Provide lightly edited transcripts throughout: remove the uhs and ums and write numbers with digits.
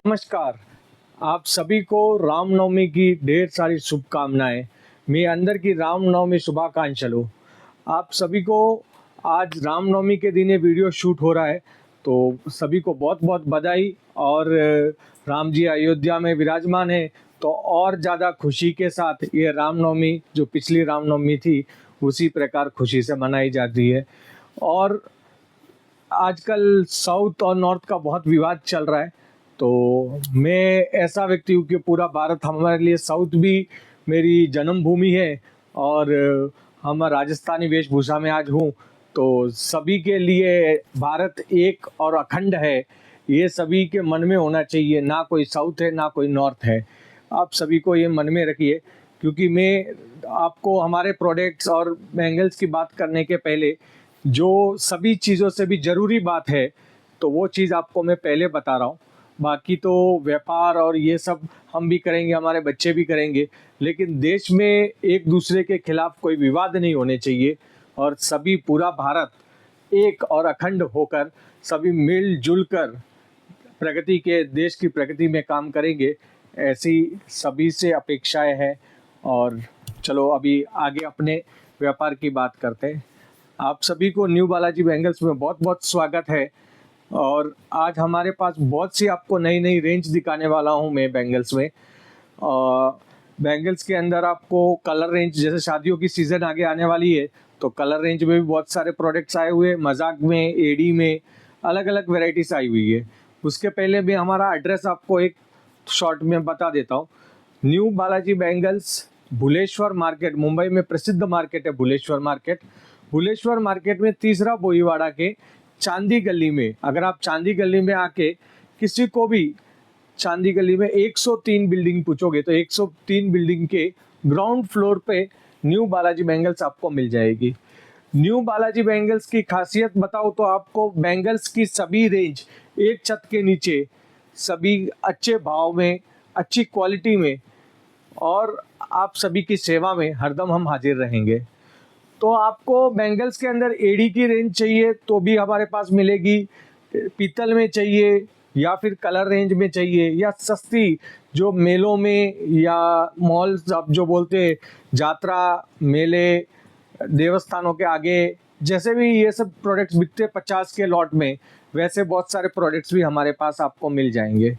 नमस्कार। आप सभी को रामनवमी की ढेर सारी शुभकामनाएं। మీ అందరికీ रामनवमी शुभाकांक्षलु। आप सभी को आज रामनवमी के दिन ये वीडियो शूट हो रहा है, तो सभी को बहुत बहुत बधाई। और राम जी अयोध्या में विराजमान है, तो और ज़्यादा खुशी के साथ ये रामनवमी जो पिछली रामनवमी थी उसी प्रकार खुशी से मनाई जाती है। और आजकल साउथ और नॉर्थ का बहुत विवाद चल रहा है, तो मैं ऐसा व्यक्ति हूँ कि पूरा भारत हमारे लिए, साउथ भी मेरी जन्मभूमि है और हम राजस्थानी वेशभूषा में आज हूँ, तो सभी के लिए भारत एक और अखंड है, ये सभी के मन में होना चाहिए। ना कोई साउथ है ना कोई नॉर्थ है, आप सभी को ये मन में रखिए। क्योंकि मैं आपको हमारे प्रोडक्ट्स और बैंगल्स की बात करने के पहले जो सभी चीज़ों से भी ज़रूरी बात है, तो वो चीज़ आपको मैं पहले बता रहा हूँ। बाकी तो व्यापार और ये सब हम भी करेंगे, हमारे बच्चे भी करेंगे, लेकिन देश में एक दूसरे के खिलाफ कोई विवाद नहीं होने चाहिए और सभी पूरा भारत एक और अखंड होकर सभी मिलजुल कर प्रगति के, देश की प्रगति में काम करेंगे, ऐसी सभी से अपेक्षाएं हैं। और चलो अभी आगे अपने व्यापार की बात करते हैं। आप सभी को न्यू बालाजी बैंगल्स में बहुत बहुत स्वागत है। और आज हमारे पास बहुत सी आपको नई नई रेंज दिखाने वाला हूं मैं बैंगल्स में। बैंगल्स के अंदर आपको कलर रेंज, जैसे शादियों की सीज़न आगे आने वाली है, तो कलर रेंज में भी बहुत सारे प्रोडक्ट्स आए हुए हैं। मजाक में, एडी में अलग अलग वेराइटीज़ आई हुई है। उसके पहले भी हमारा एड्रेस आपको एक शॉर्ट में बता देता हूँ। New Balaji bangles, Bhuleshwar market, Mumbai में प्रसिद्ध मार्केट है भुलेश्वर मार्केट। भुलेश्वर मार्केट में तीसरा बोईवाड़ा के चांदी गली में, अगर आप चांदी गली में आके किसी को भी चांदी गली में 103 बिल्डिंग पूछोगे तो 103 बिल्डिंग के ग्राउंड फ्लोर पे न्यू बालाजी बैंगल्स आपको मिल जाएगी। न्यू बालाजी बैंगल्स की खासियत बताओ तो आपको बैंगल्स की सभी रेंज एक छत के नीचे, सभी अच्छे भाव में, अच्छी क्वालिटी में, और आप सभी की सेवा में हरदम हम हाजिर रहेंगे। तो आपको बैंगल्स के अंदर एडी की रेंज चाहिए तो भी हमारे पास मिलेगी, पीतल में चाहिए या फिर कलर रेंज में चाहिए, या सस्ती जो मेलों में या मॉल्स आप जो बोलते यात्रा मेले देवस्थानों के आगे, जैसे भी ये सब प्रोडक्ट्स बिकते 50 के लॉट में, वैसे बहुत सारे प्रोडक्ट्स भी हमारे पास आपको मिल जाएंगे।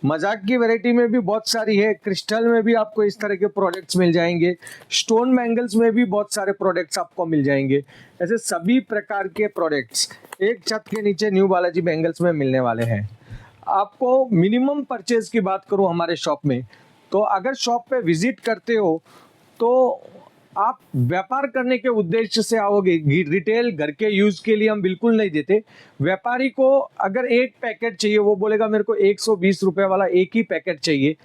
मजाक की वैरायटी में भी बहुत सारी है, क्रिस्टल में भी आपको इस तरह के प्रोडक्ट्स मिल जाएंगे, स्टोन बैंगल्स में भी बहुत सारे प्रोडक्ट्स आपको मिल जाएंगे। ऐसे सभी प्रकार के प्रोडक्ट्स एक छत के नीचे न्यू बालाजी बैंगल्स में मिलने वाले हैं। आपको मिनिमम परचेज की बात करूं हमारे शॉप में, तो अगर शॉप पे विजिट करते हो तो आप व्यापार करने के उद्देश्य से आओगे। रिटेल घर के यूज के लिए हम बिल्कुल नहीं देते। व्यापारी को अगर एक पैकेट चाहिए, वो बोलेगा मेरे को 120 रुपए वाला एक ही पैकेट चाहिए,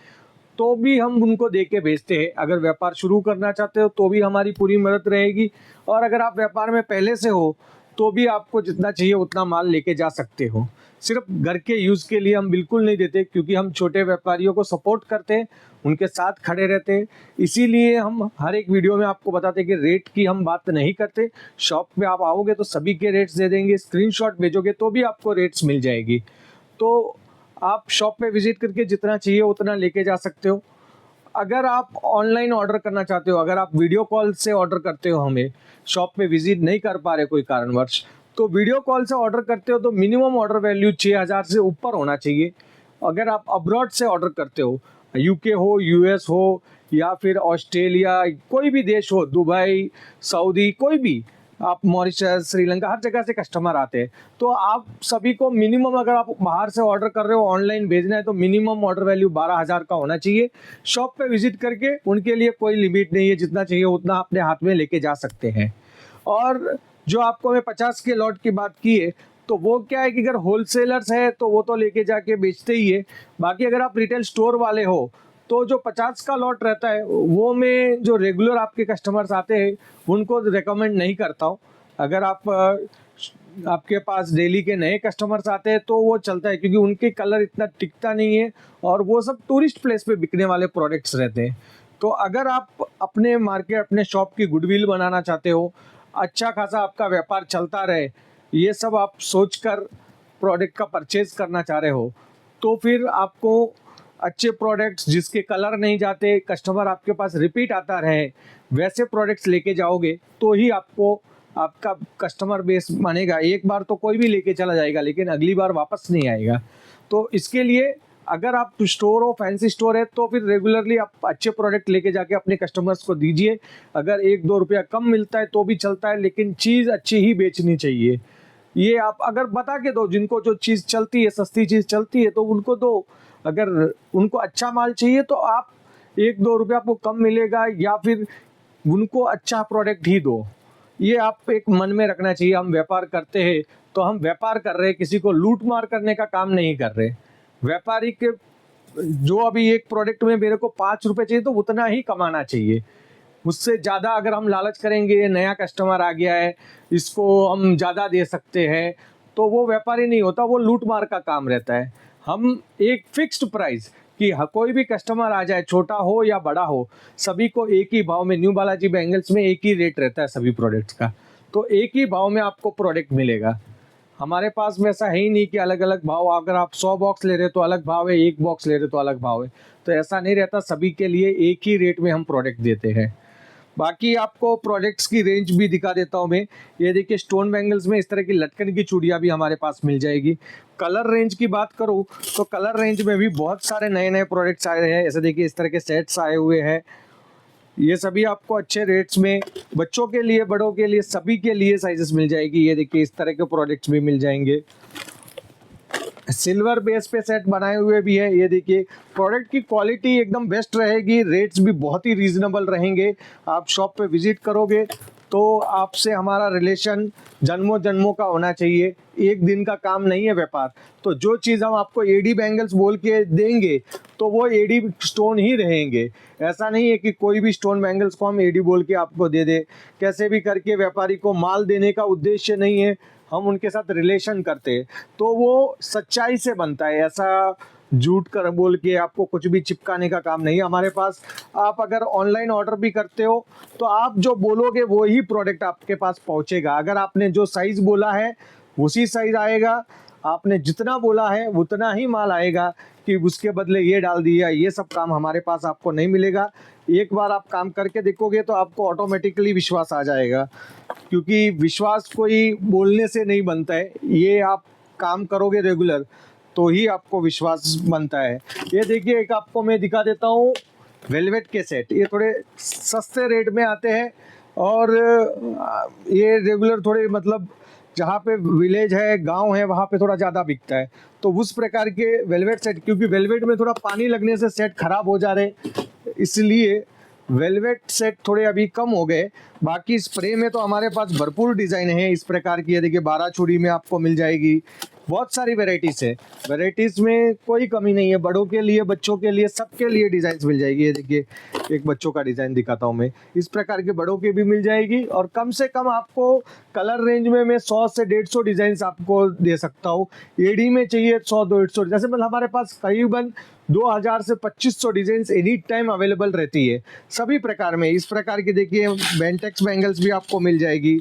तो भी हम उनको दे के भेजते हैं। अगर व्यापार शुरू करना चाहते हो तो भी हमारी पूरी मदद रहेगी, और अगर आप व्यापार में पहले से हो तो भी आपको जितना चाहिए उतना माल लेके जा सकते हो। सिर्फ घर के यूज़ के लिए हम बिल्कुल नहीं देते, क्योंकि हम छोटे व्यापारियों को सपोर्ट करते हैं, उनके साथ खड़े रहते हैं। इसीलिए हम हर एक वीडियो में आपको बताते हैं कि रेट की हम बात नहीं करते। शॉप पे आप आओगे तो सभी के रेट्स दे देंगे, स्क्रीनशॉट भेजोगे तो भी आपको रेट्स मिल जाएगी। तो आप शॉप पे विजिट करके जितना चाहिए उतना लेके जा सकते हो। अगर आप ऑनलाइन ऑर्डर करना चाहते हो, अगर आप वीडियो कॉल से ऑर्डर करते हो, हमें शॉप पे विजिट नहीं कर पा रहे कोई कारणवश, तो वीडियो कॉल से ऑर्डर करते हो तो मिनिमम ऑर्डर वैल्यू 6000 से ऊपर होना चाहिए। अगर आप अब्रॉड से ऑर्डर करते हो, यूके हो, यूएस हो, या फिर ऑस्ट्रेलिया, कोई भी देश हो, दुबई, सऊदी, कोई भी, आप मॉरिशस, श्रीलंका, हर जगह से कस्टमर आते हैं, तो आप सभी को मिनिमम, अगर आप बाहर से ऑर्डर कर रहे हो, ऑनलाइन भेजना है, तो मिनिमम ऑर्डर वैल्यू 12000 का होना चाहिए। शॉप पे विजिट करके उनके लिए कोई लिमिट नहीं है, जितना चाहिए उतना अपने हाथ में लेके जा सकते हैं। और जो आपको मैं 50 के लॉट की बात की है, तो वो क्या है कि अगर होलसेलर्स है तो वो तो लेके जाके बेचते ही है। बाकी अगर आप रिटेल स्टोर वाले हो तो जो 50 का लॉट रहता है वो मैं जो रेगुलर आपके कस्टमर्स आते हैं उनको रेकमेंड नहीं करता हूँ। अगर आपके पास डेली के नए कस्टमर्स आते हैं तो वो चलता है, क्योंकि उनके कलर इतना टिकता नहीं है और वो सब टूरिस्ट प्लेस पे बिकने वाले प्रोडक्ट्स रहते हैं। तो अगर आप अपने मार्केट, अपने शॉप की गुडविल बनाना चाहते हो, अच्छा खासा आपका व्यापार चलता रहे, ये सब आप सोचकर प्रोडक्ट का परचेज करना चाह रहे हो, तो फिर आपको अच्छे प्रोडक्ट्स जिसके कलर नहीं जाते, कस्टमर आपके पास रिपीट आता रहे, वैसे प्रोडक्ट्स लेके जाओगे तो ही आपको आपका कस्टमर बेस बनेगा। एक बार तो कोई भी लेके चला जाएगा लेकिन अगली बार वापस नहीं आएगा। तो इसके लिए अगर आप स्टोर हो, फैंसी स्टोर है, तो फिर रेगुलरली आप अच्छे प्रोडक्ट लेके जाके अपने कस्टमर्स को दीजिए। अगर 1-2 रुपया कम मिलता है तो भी चलता है, लेकिन चीज़ अच्छी ही बेचनी चाहिए। ये आप अगर बता के दो, जिनको जो चीज़ चलती है, सस्ती चीज़ चलती है तो उनको दो। अगर उनको अच्छा माल चाहिए तो आप 1-2 रुपया आपको कम मिलेगा, या फिर उनको अच्छा प्रोडक्ट ही दो। ये आप एक मन में रखना चाहिए। हम व्यापार करते हैं तो हम व्यापार कर रहे हैं, किसी को लूट मार करने का काम नहीं कर रहे। व्यापारी के जो अभी एक प्रोडक्ट में मेरे को 5 रुपए चाहिए तो उतना ही कमाना चाहिए। उससे ज़्यादा अगर हम लालच करेंगे, नया कस्टमर आ गया है, इसको हम ज़्यादा दे सकते हैं, तो वो व्यापारी नहीं होता, वो लूट मार का काम रहता है। हम एक फिक्स्ड प्राइस कि कोई भी कस्टमर आ जाए, छोटा हो या बड़ा हो, सभी को एक ही भाव में, न्यू बालाजी बैंगल्स में एक ही रेट रहता है सभी प्रोडक्ट्स का, तो एक ही भाव में आपको प्रोडक्ट मिलेगा। हमारे पास में ऐसा है ही नहीं कि अलग अलग भाव, अगर आप 100 बॉक्स ले रहे हो तो अलग भाव है, 1 बॉक्स ले रहे हो तो अलग भाव है, तो ऐसा नहीं रहता। सभी के लिए एक ही रेट में हम प्रोडक्ट देते हैं। बाकी आपको प्रोडक्ट्स की रेंज भी दिखा देता हूँ मैं। ये देखिए, स्टोन बैंगल्स में इस तरह की लटकन की चूड़ियाँ भी हमारे पास मिल जाएगी। कलर रेंज की बात करूँ तो कलर रेंज में भी बहुत सारे नए नए प्रोडक्ट्स आए हैं। ऐसे देखिए, इस तरह के सेट्स आए हुए हैं। ये सभी आपको अच्छे रेट्स में, बच्चों के लिए, बड़ों के लिए, सभी के लिए साइजेस मिल जाएगी। ये देखिए, इस तरह के प्रोडक्ट्स भी मिल जाएंगे। सिल्वर बेस पे सेट बनाए हुए भी है। ये देखिए, प्रोडक्ट की क्वालिटी एकदम बेस्ट रहेगी, रेट्स भी बहुत ही रीजनेबल रहेंगे। आप शॉप पे विजिट करोगे तो आपसे हमारा रिलेशन जन्मों जन्मों का होना चाहिए। एक दिन का काम नहीं है व्यापार। तो जो चीज़ हम आपको एडी बैंगल्स बोल के देंगे तो वो एडी स्टोन ही रहेंगे। ऐसा नहीं है कि कोई भी स्टोन बैंगल्स को हम एडी बोल के आपको दे दे। कैसे भी करके व्यापारी को माल देने का उद्देश्य नहीं है, हम उनके साथ रिलेशन करते हैं तो वो सच्चाई से बनता है। ऐसा झूठ कर बोल के आपको कुछ भी चिपकाने का काम नहीं है हमारे पास। आप अगर ऑनलाइन ऑर्डर भी करते हो तो आप जो बोलोगे वो ही प्रोडक्ट आपके पास पहुंचेगा। अगर आपने जो साइज़ बोला है उसी साइज़ आएगा, आपने जितना बोला है उतना ही माल आएगा। कि उसके बदले ये डाल दिया, ये सब काम हमारे पास आपको नहीं मिलेगा। एक बार आप काम करके देखोगे तो आपको ऑटोमेटिकली विश्वास आ जाएगा, क्योंकि विश्वास कोई बोलने से नहीं बनता है। ये आप काम करोगे रेगुलर तो ही आपको विश्वास बनता है। ये देखिए, एक आपको मैं दिखा देता हूँ वेलवेट के सेट। ये थोड़े सस्ते रेट में आते हैं और ये रेगुलर थोड़े, मतलब जहाँ पे विलेज है, गांव है, वहाँ पे थोड़ा ज़्यादा बिकता है। तो उस प्रकार के वेलवेट सेट, क्योंकि वेलवेट में थोड़ा पानी लगने से सेट खराब हो जा रहे, इसलिए वेलवेट सेट थोड़े अभी कम हो गए। बाकी स्प्रे में तो हमारे पास भरपूर डिज़ाइन है इस प्रकार की। ये देखिए, 12 चूड़ी में आपको मिल जाएगी। बहुत सारी वेराइटीज़ है, वेराइटीज़ में कोई कमी नहीं है। बड़ों के लिए, बच्चों के लिए, सबके लिए डिज़ाइंस मिल जाएगी। ये देखिए, एक बच्चों का डिज़ाइन दिखाता हूँ मैं। इस प्रकार के बड़ों के भी मिल जाएगी। और कम से कम आपको कलर रेंज में मैं 100 से 150 डिज़ाइंस आपको दे सकता हूँ। एडी में चाहिए 100-150, जैसे मतलब हमारे पास करीबन 2000 से 2500 डिज़ाइंस एनी टाइम अवेलेबल रहती है सभी प्रकार में। इस प्रकार की देखिए, बेंटेक्स बैंगल्स भी आपको मिल जाएगी।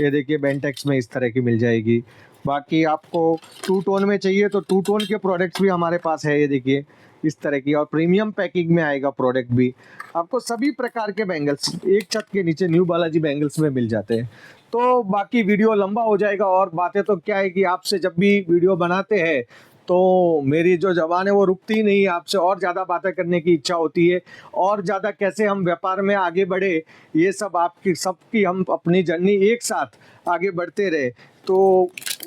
ये देखिए, बेंटेक्स में इस तरह की मिल जाएगी। बाकी आपको 2 टोन में चाहिए तो 2 टोन के प्रोडक्ट्स भी हमारे पास है। ये देखिए, इस तरह की, और प्रीमियम पैकिंग में आएगा प्रोडक्ट भी। आपको सभी प्रकार के बैंगल्स एक छत के नीचे न्यू बालाजी बैंगल्स में मिल जाते हैं। तो बाकी वीडियो लंबा हो जाएगा, और बातें तो क्या है कि आपसे जब भी वीडियो बनाते हैं तो मेरी जो ज़बान है वो रुकती नहीं है। आपसे और ज़्यादा बातें करने की इच्छा होती है, और ज़्यादा कैसे हम व्यापार में आगे बढ़े, ये सब आपकी सबकी हम अपनी जर्नी एक साथ आगे बढ़ते रहे। तो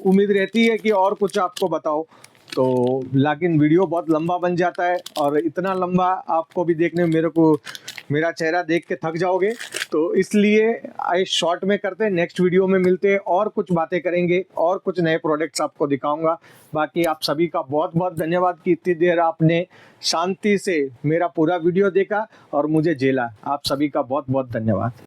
उम्मीद रहती है कि और कुछ आपको बताओ, तो लेकिन वीडियो बहुत लंबा बन जाता है, और इतना लंबा आपको भी देखने में, मेरे को मेरा चेहरा देख के थक जाओगे, तो इसलिए आए शॉर्ट में करते हैं। नेक्स्ट वीडियो में मिलते हैं, और कुछ बातें करेंगे, और कुछ नए प्रोडक्ट्स आपको दिखाऊंगा। बाकी आप सभी का बहुत बहुत धन्यवाद कि इतनी देर आपने शांति से मेरा पूरा वीडियो देखा और मुझे झेला। आप सभी का बहुत बहुत धन्यवाद।